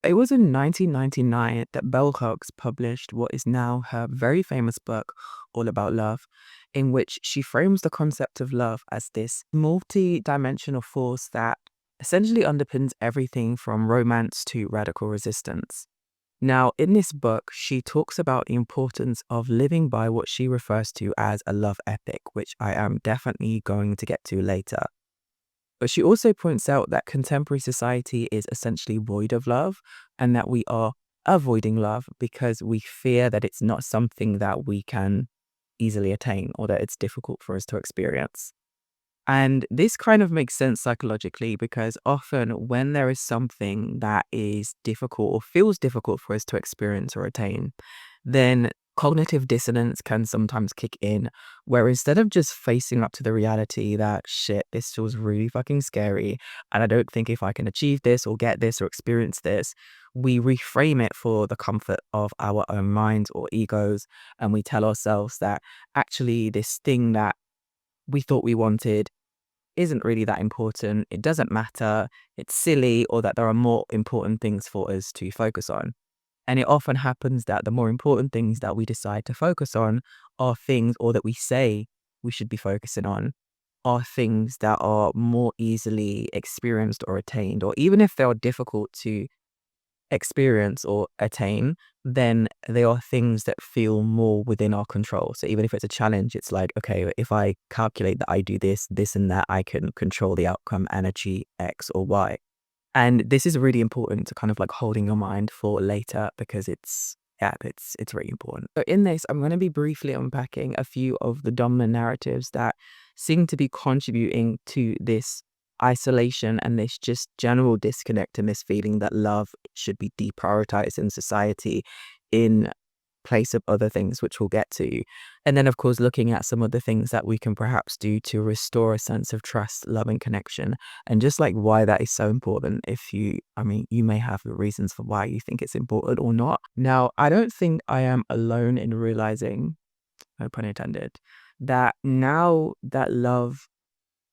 It was in 1999 that Bell Hooks published what is now her very famous book, All About Love, in which she frames the concept of love as this multi-dimensional force that essentially underpins everything from romance to radical resistance. Now, in this book, she talks about the importance of living by what she refers to as a love ethic, which I am definitely going to get to later. But she also points out that contemporary society is essentially void of love and that we are avoiding love because we fear that it's not something that we can easily attain or that it's difficult for us to experience. And this kind of makes sense psychologically because often when there is something that is difficult or feels difficult for us to experience or attain, then cognitive dissonance can sometimes kick in, where instead of just facing up to the reality that shit, this feels really fucking scary, and I don't think if I can achieve this or get this or experience this, we reframe it for the comfort of our own minds or egos, and we tell ourselves that actually this thing that we thought we wanted isn't really that important, it doesn't matter, it's silly, or that there are more important things for us to focus on. And it often happens that the more important things that we decide to focus on are things, or that we say we should be focusing on, are things that are more easily experienced or attained, or even if they are difficult to experience or attain, then they are things that feel more within our control. So even if it's a challenge, it's like, okay, if I calculate that I do this, this and that, I can control the outcome and achieve X or Y. And this is really important to kind of like hold in your mind for later because it's really important. So in this, I'm going to be briefly unpacking a few of the dominant narratives that seem to be contributing to this isolation and this just general disconnect and this feeling that love should be deprioritized in society in place of other things, which we'll get to. And then, of course, looking at some of the things that we can perhaps do to restore a sense of trust, love, and connection, and just like why that is so important. You may have the reasons for why you think it's important or not. Now, I don't think I am alone in realizing, no pun intended, that now that love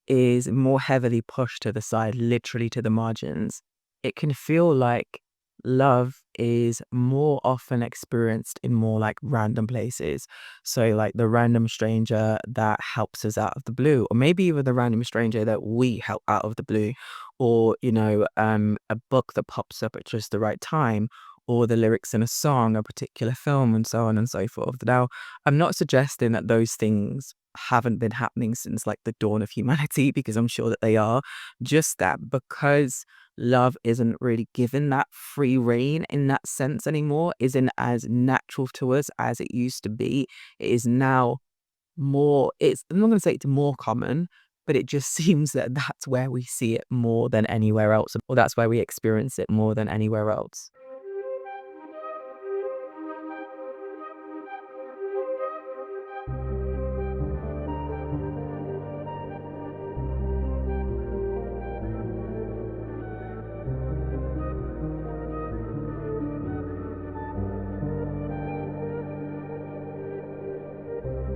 is more heavily pushed to the side, literally to the margins, it can feel like love is more often experienced in more like random places. So like the random stranger that helps us out of the blue, or maybe even the random stranger that we help out of the blue, or, a book that pops up at just the right time, or the lyrics in a song, a particular film, and so on and so forth. Now, I'm not suggesting that those things haven't been happening since like the dawn of humanity, because I'm sure that they are. Just that because love isn't really given that free reign in that sense anymore, isn't as natural to us as it used to be. It is now I'm not going to say it's more common, but it just seems that that's where we see it more than anywhere else, or that's where we experience it more than anywhere else.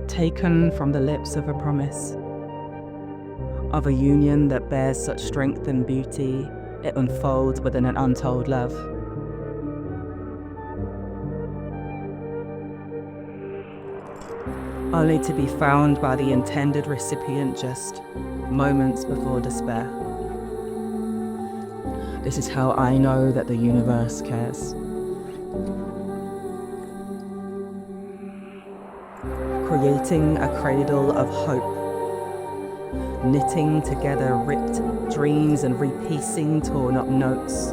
Taken from the lips of a promise, of a union that bears such strength and beauty, it unfolds within an untold love. Only to be found by the intended recipient just moments before despair. This is how I know that the universe cares. Creating a cradle of hope, knitting together ripped dreams and repiecing torn up notes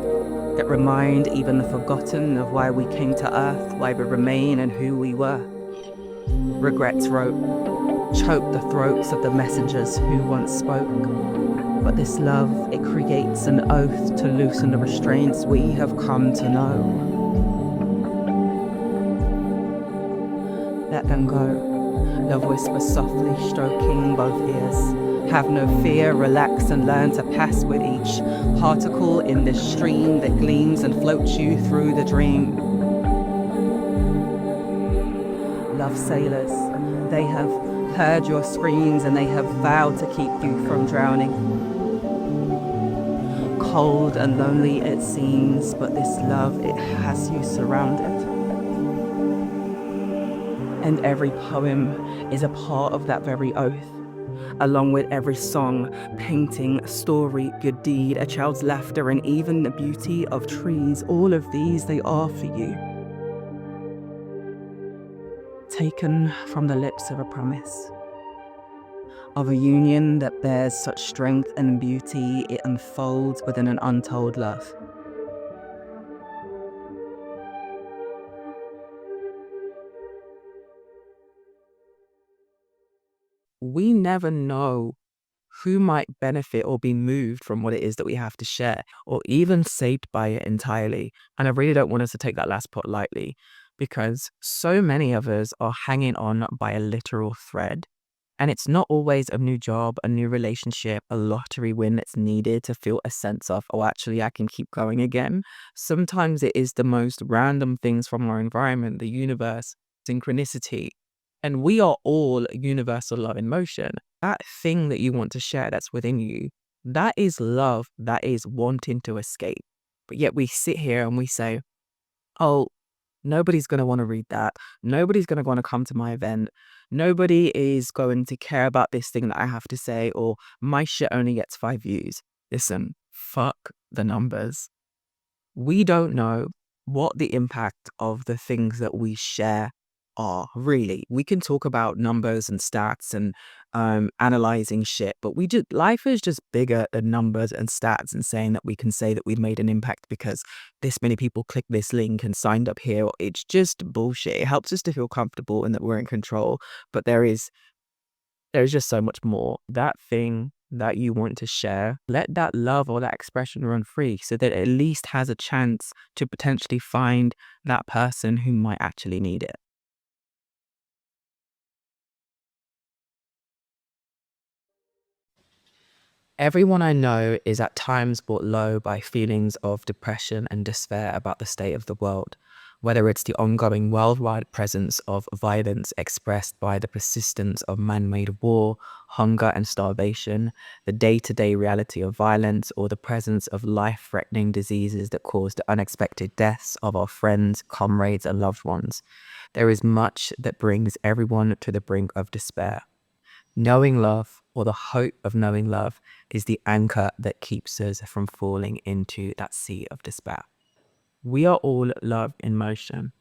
that remind even the forgotten of why we came to earth, why we remain and who we were. Regrets wrote, choked the throats of the messengers who once spoke. But this love, it creates an oath to loosen the restraints we have come to know. Let them go. Love whispers softly, stroking both ears. Have no fear, relax and learn to pass with each particle in this stream that gleams and floats you through the dream. Love sailors, they have heard your screams and they have vowed to keep you from drowning. cold and lonely it seems, but this love, it has you surrounded. And every poem is a part of that very oath, along with every song, painting, story, good deed, a child's laughter, and even the beauty of trees. All of these, they are for you. Taken from the lips of a promise, of a union that bears such strength and beauty, it unfolds within an untold love. We never know who might benefit or be moved from what it is that we have to share, or even saved by it entirely. And I really don't want us to take that last part lightly, because so many of us are hanging on by a literal thread. And it's not always a new job, a new relationship, a lottery win that's needed to feel a sense of, oh, actually, I can keep going again. Sometimes it is the most random things from our environment, the universe, synchronicity. And we are all universal love in motion. That thing that you want to share that's within you, that is love, that is wanting to escape. But yet we sit here and we say, oh, nobody's going to want to read that. Nobody's going to want to come to my event. Nobody is going to care about this thing that I have to say, or my shit only gets 5 views. Listen, fuck the numbers. We don't know what the impact of the things that we share are, really. We can talk about numbers and stats and analyzing shit, but life is just bigger than numbers and stats and saying that we can say that we've made an impact because this many people clicked this link and signed up here. It's just bullshit. It helps us to feel comfortable and that we're in control, but there's just so much more. That thing that you want to share, let that love or that expression run free so that it at least has a chance to potentially find that person who might actually need it. Everyone I know is at times brought low by feelings of depression and despair about the state of the world, whether it's the ongoing worldwide presence of violence expressed by the persistence of man-made war, hunger and starvation, the day-to-day reality of violence, or the presence of life-threatening diseases that cause the unexpected deaths of our friends, comrades, and loved ones. There is much that brings everyone to the brink of despair. Knowing love, or the hope of knowing love, is the anchor that keeps us from falling into that sea of despair. We are all love in motion.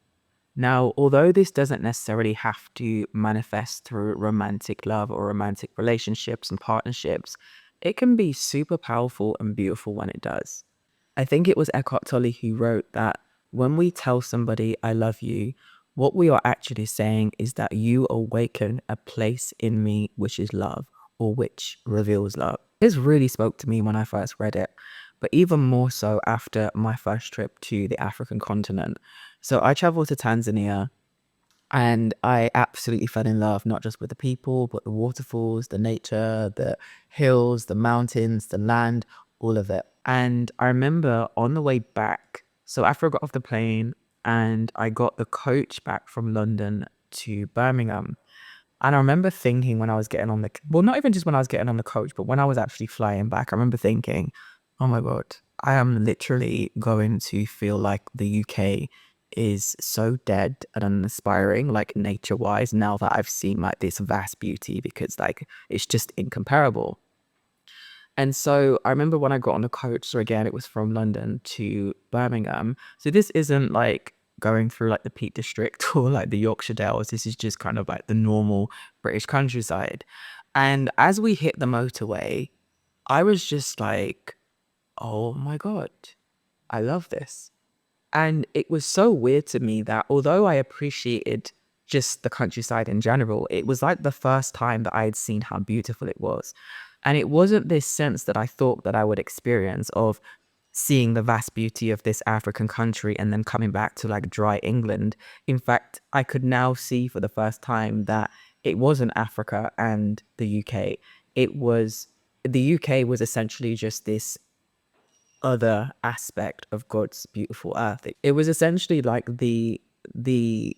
Now, although this doesn't necessarily have to manifest through romantic love or romantic relationships and partnerships, it can be super powerful and beautiful when it does. I think it was Eckhart Tolle who wrote that when we tell somebody, I love you, what we are actually saying is that you awaken a place in me which is love or which reveals love. This really spoke to me when I first read it, but even more so after my first trip to the African continent. So I traveled to Tanzania and I absolutely fell in love, not just with the people, but the waterfalls, the nature, the hills, the mountains, the land, all of it. And I remember on the way back, so after I got off the plane and I got the coach back from London to Birmingham, and I remember thinking when I was getting on well, not even just when I was getting on the coach, but when I was actually flying back, I remember thinking, oh my God, I am literally going to feel like the UK is so dead and uninspiring, like nature wise, now that I've seen like this vast beauty, because like it's just incomparable. And so I remember when I got on the coach, so again, it was from London to Birmingham. So this isn't like going through like the Peak District or like the Yorkshire Dales. This is just kind of like the normal British countryside. And as we hit the motorway, I was just like, oh my God, I love this. And it was so weird to me that although I appreciated just the countryside in general, it was like the first time that I had seen how beautiful it was. And it wasn't this sense that I thought that I would experience of seeing the vast beauty of this African country and then coming back to like dry England. In fact, I could now see for the first time that it wasn't Africa and the UK. The UK was essentially just this other aspect of God's beautiful earth. It was essentially like the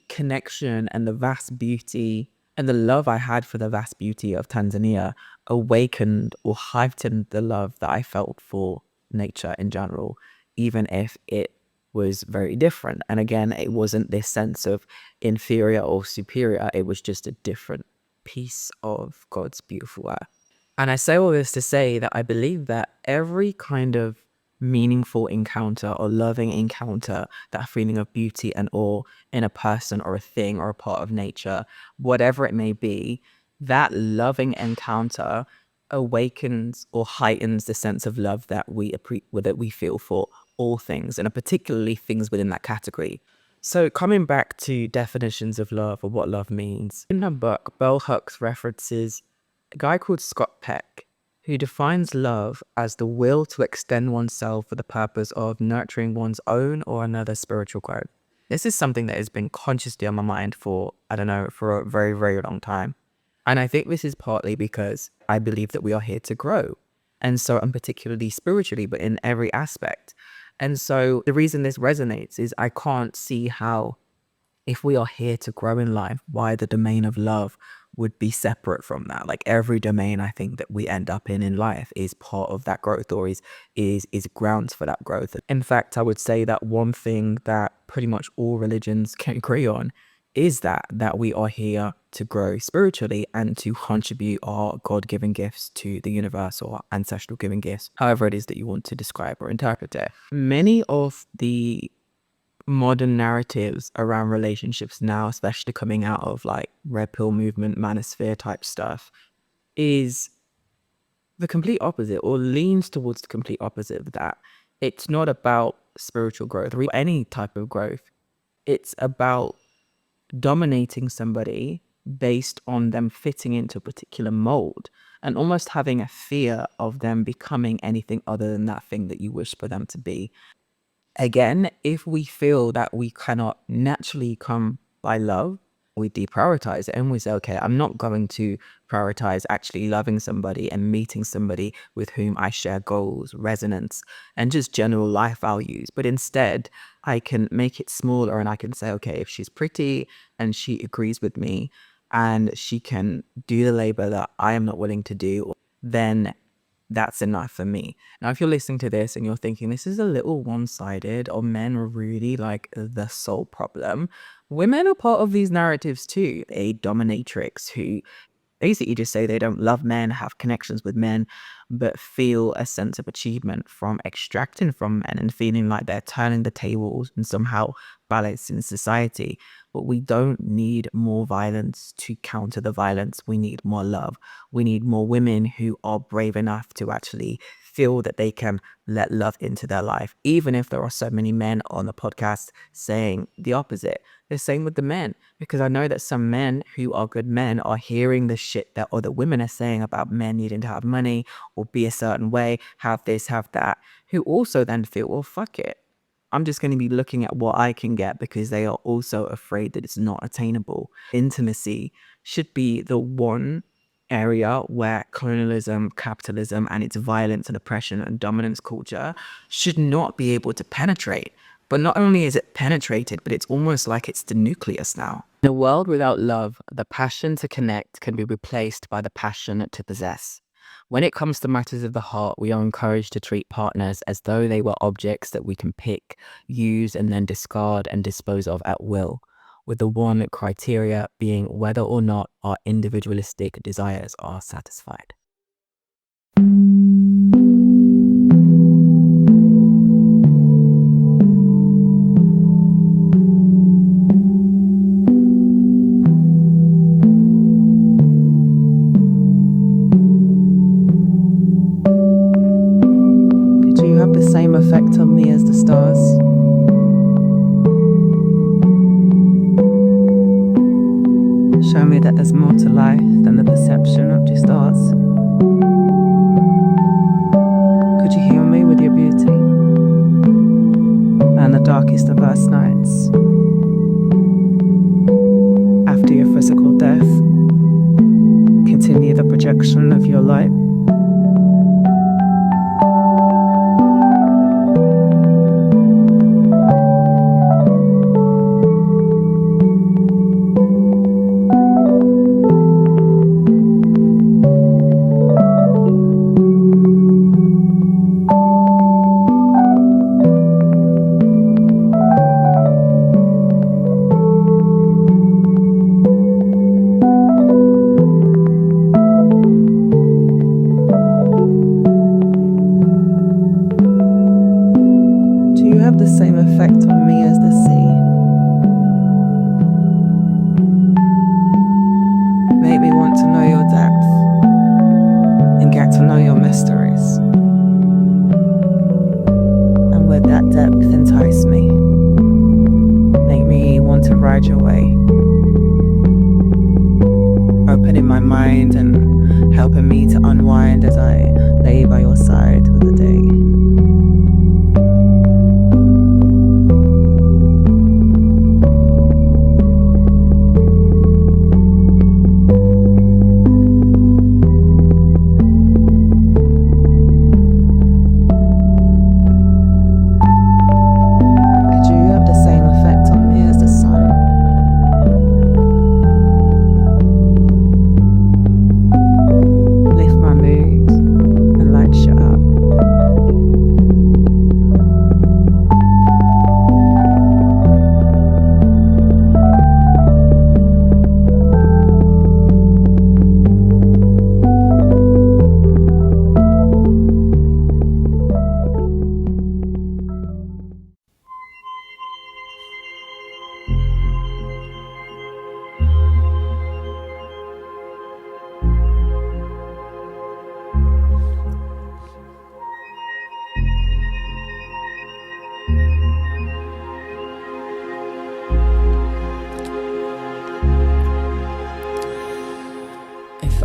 connection and the vast beauty and the love I had for the vast beauty of Tanzania awakened or heightened the love that I felt for nature in general, even if it was very different. And again, it wasn't this sense of inferior or superior, it was just a different piece of God's beautiful work. And I say all this to say that I believe that every kind of meaningful encounter or loving encounter, that feeling of beauty and awe in a person or a thing or a part of nature, whatever it may be, that loving encounter awakens or heightens the sense of love that we feel for all things, and particularly things within that category. So coming back to definitions of love or what love means, in her book, Bell Hooks references a guy called Scott Peck, who defines love as the will to extend oneself for the purpose of nurturing one's own or another's spiritual growth. This is something that has been consciously on my mind for, I don't know, for a very, very long time. And I think this is partly because I believe that we are here to grow. And so, and particularly spiritually, but in every aspect. And so the reason this resonates is I can't see how, if we are here to grow in life, why the domain of love would be separate from that. Like every domain I think that we end up in life is part of that growth, or is grounds for that growth. In fact, I would say that one thing that pretty much all religions can agree on is that we are here to grow spiritually and to contribute our God-given gifts to the universe, or ancestral given gifts, however it is that you want to describe or interpret it. Many of the modern narratives around relationships now, especially coming out of like red pill movement, manosphere type stuff, is the complete opposite, or leans towards the complete opposite of that. It's not about spiritual growth or any type of growth. It's about dominating somebody based on them fitting into a particular mold, and almost having a fear of them becoming anything other than that thing that you wish for them to be. Again, if we feel that we cannot naturally come by love, we deprioritize it and we say, okay, I'm not going to prioritize actually loving somebody and meeting somebody with whom I share goals, resonance, and just general life values. But instead, I can make it smaller and I can say, okay, if she's pretty and she agrees with me and she can do the labor that I am not willing to do, then that's enough for me. Now, if you're listening to this and you're thinking this is a little one-sided, or men are really like the sole problem, women are part of these narratives too. A dominatrix who basically just say they don't love men, have connections with men, but feel a sense of achievement from extracting from men and feeling like they're turning the tables and somehow balancing society. But we don't need more violence to counter the violence. We need more love. We need more women who are brave enough to actually feel that they can let love into their life, even if there are so many men on the podcast saying the opposite. The same with the men, because I know that some men who are good men are hearing the shit that other women are saying about men needing to have money or be a certain way, have this, have that, who also then feel, well, fuck it. I'm just going to be looking at what I can get, because they are also afraid that it's not attainable. Intimacy should be the one area where colonialism, capitalism, and its violence and oppression and dominance culture should not be able to penetrate. But not only is it penetrated, but it's almost like it's the nucleus now. In a world without love, the passion to connect can be replaced by the passion to possess. When it comes to matters of the heart, we are encouraged to treat partners as though they were objects that we can pick, use, and then discard and dispose of at will, with the one criteria being whether or not our individualistic desires are satisfied. Do you have the same effect on me as the stars? Show me that there's more to life than the perception of just stars. Could you heal me with your beauty? And the darkest of last nights, after your physical death, continue the projection of your light. effect on me as the sea. Make me want to know your depth and get to know your mysteries. And with that depth entice me. Make me want to ride your way. Opening my mind and helping me to unwind as I lay by your side for the day.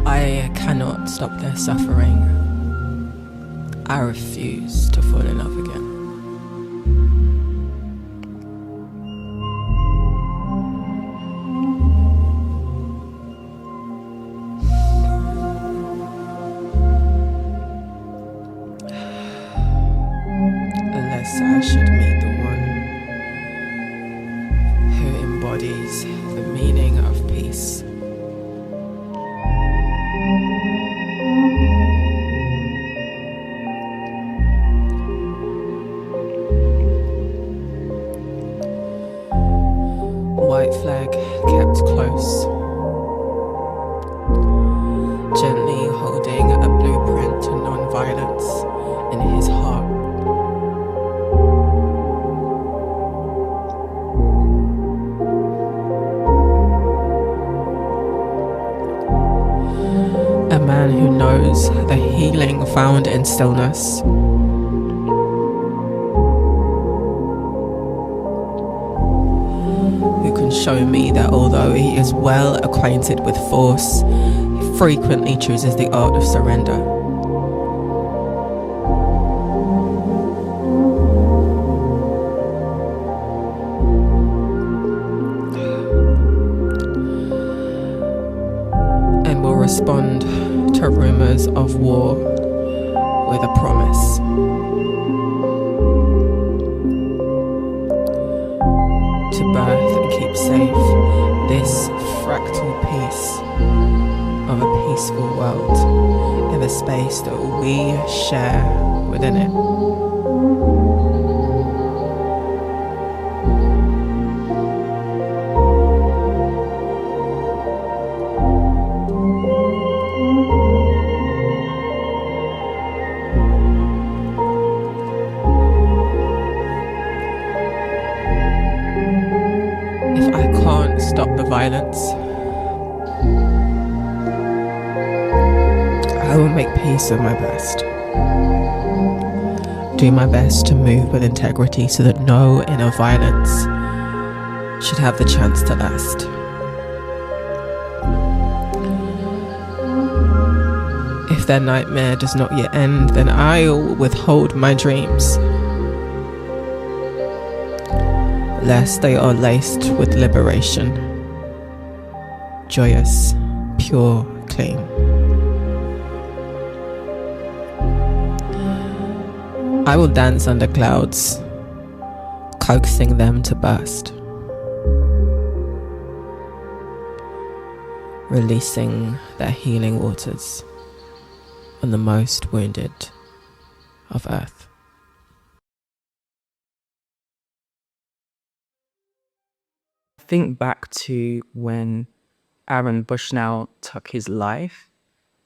I cannot stop their suffering. I refuse to fall in love again. Unless I should meet the one who embodies the meaning of peace. White flag kept close, gently holding a blueprint to non-violence in his heart. A man who knows the healing found in stillness. Who can show me that although he is well acquainted with force, he frequently chooses the art of surrender. And will respond to rumors of war with a promise. To birth and keep safe this fractal piece of a peaceful world in the space that we share within it. If I can't stop the violence, I will make peace of my best. Do my best to move with integrity so that no inner violence should have the chance to last. If their nightmare does not yet end, then I'll withhold my dreams, lest they are laced with liberation, joyous, pure, clean. I will dance under clouds, coaxing them to burst, releasing their healing waters on the most wounded of earth. Think back to when Aaron Bushnell took his life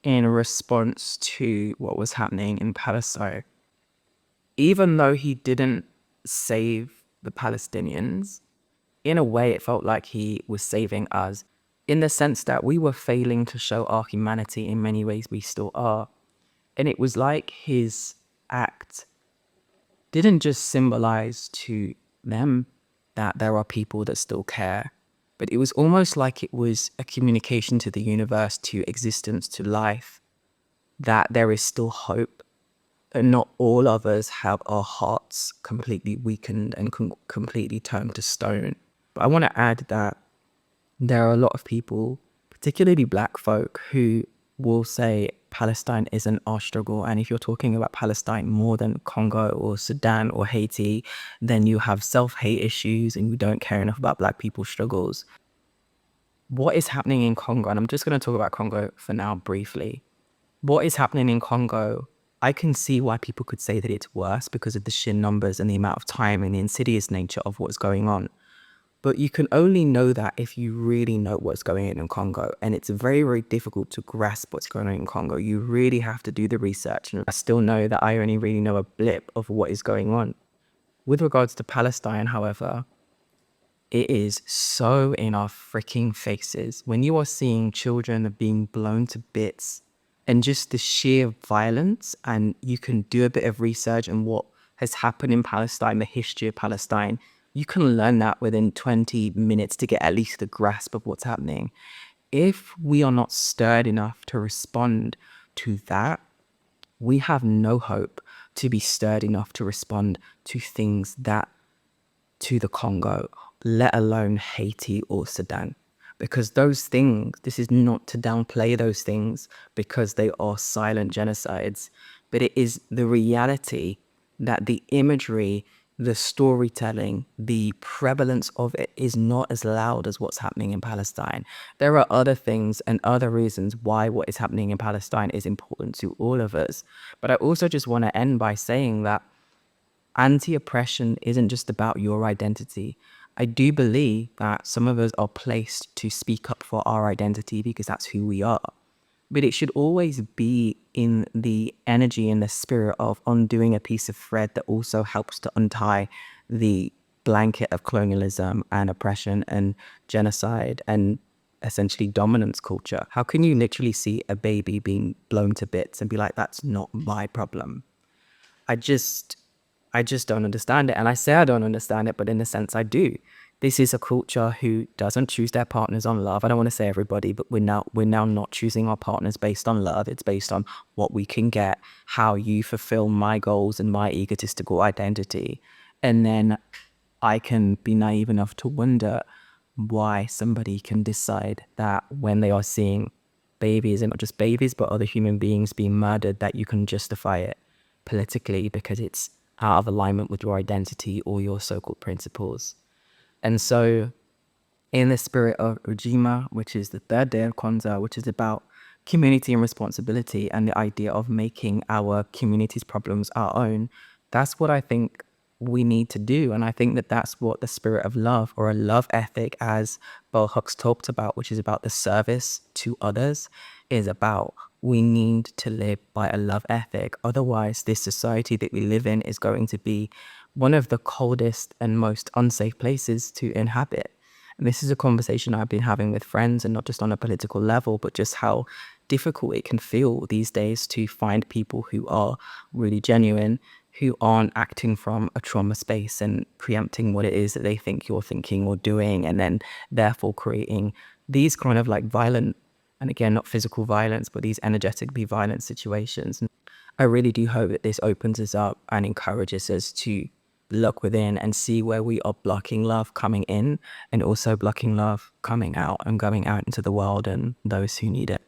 in response to what was happening in Palestine. Even though he didn't save the Palestinians, in a way, it felt like he was saving us in the sense that we were failing to show our humanity in many ways we still are. And it was like his act didn't just symbolize to them that there are people that still care, but it was almost like it was a communication to the universe, to existence, to life, that there is still hope. And not all of us have our hearts completely weakened and completely turned to stone. But I want to add that there are a lot of people, particularly black folk, who will say Palestine isn't our struggle. And if you're talking about Palestine more than Congo or Sudan or Haiti, then you have self-hate issues and you don't care enough about black people's struggles. What is happening in Congo, and I'm just going to talk about Congo for now briefly. What is happening in Congo, I can see why people could say that it's worse because of the sheer numbers and the amount of time and the insidious nature of what's going on. But you can only know that if you really know what's going on in Congo. And it's very, very difficult to grasp what's going on in Congo. You really have to do the research. And I still know that I only really know a blip of what is going on. With regards to Palestine, however, it is so in our freaking faces. When you are seeing children being blown to bits and just the sheer violence, and you can do a bit of research on what has happened in Palestine, the history of Palestine, you can learn that within 20 minutes to get at least a grasp of what's happening. If we are not stirred enough to respond to that, we have no hope to be stirred enough to respond to things that, to the Congo, let alone Haiti or Sudan. Because those things, this is not to downplay those things because they are silent genocides, but it is the reality that the imagery, the storytelling, the prevalence of it is not as loud as what's happening in Palestine. There are other things and other reasons why what is happening in Palestine is important to all of us. But I also just want to end by saying that anti-oppression isn't just about your identity. I do believe that some of us are placed to speak up for our identity because that's who we are. But it should always be in the energy and the spirit of undoing a piece of thread that also helps to untie the blanket of colonialism and oppression and genocide and essentially dominance culture. How can you literally see a baby being blown to bits and be like, that's not my problem? I just don't understand it. And I say I don't understand it, but in a sense I do. This is a culture who doesn't choose their partners on love. I don't want to say everybody, but we're now not choosing our partners based on love. It's based on what we can get, how you fulfill my goals and my egotistical identity. And then I can be naive enough to wonder why somebody can decide that when they are seeing babies, and not just babies, but other human beings being murdered, that you can justify it politically because it's out of alignment with your identity or your so-called principles. And so in the spirit of Ujima, which is the third day of Kwanzaa, which is about community and responsibility and the idea of making our community's problems our own, that's what I think we need to do. And I think that that's what the spirit of love, or a love ethic, as Bell Hooks talked about, which is about the service to others, is about. We need to live by a love ethic. Otherwise, this society that we live in is going to be one of the coldest and most unsafe places to inhabit. And this is a conversation I've been having with friends, and not just on a political level, but just how difficult it can feel these days to find people who are really genuine, who aren't acting from a trauma space and preempting what it is that they think you're thinking or doing, and then therefore creating these kind of like violent, and again, not physical violence, but these energetically violent situations. I really do hope that this opens us up and encourages us to look within and see where we are blocking love coming in, and also blocking love coming out and going out into the world and those who need it.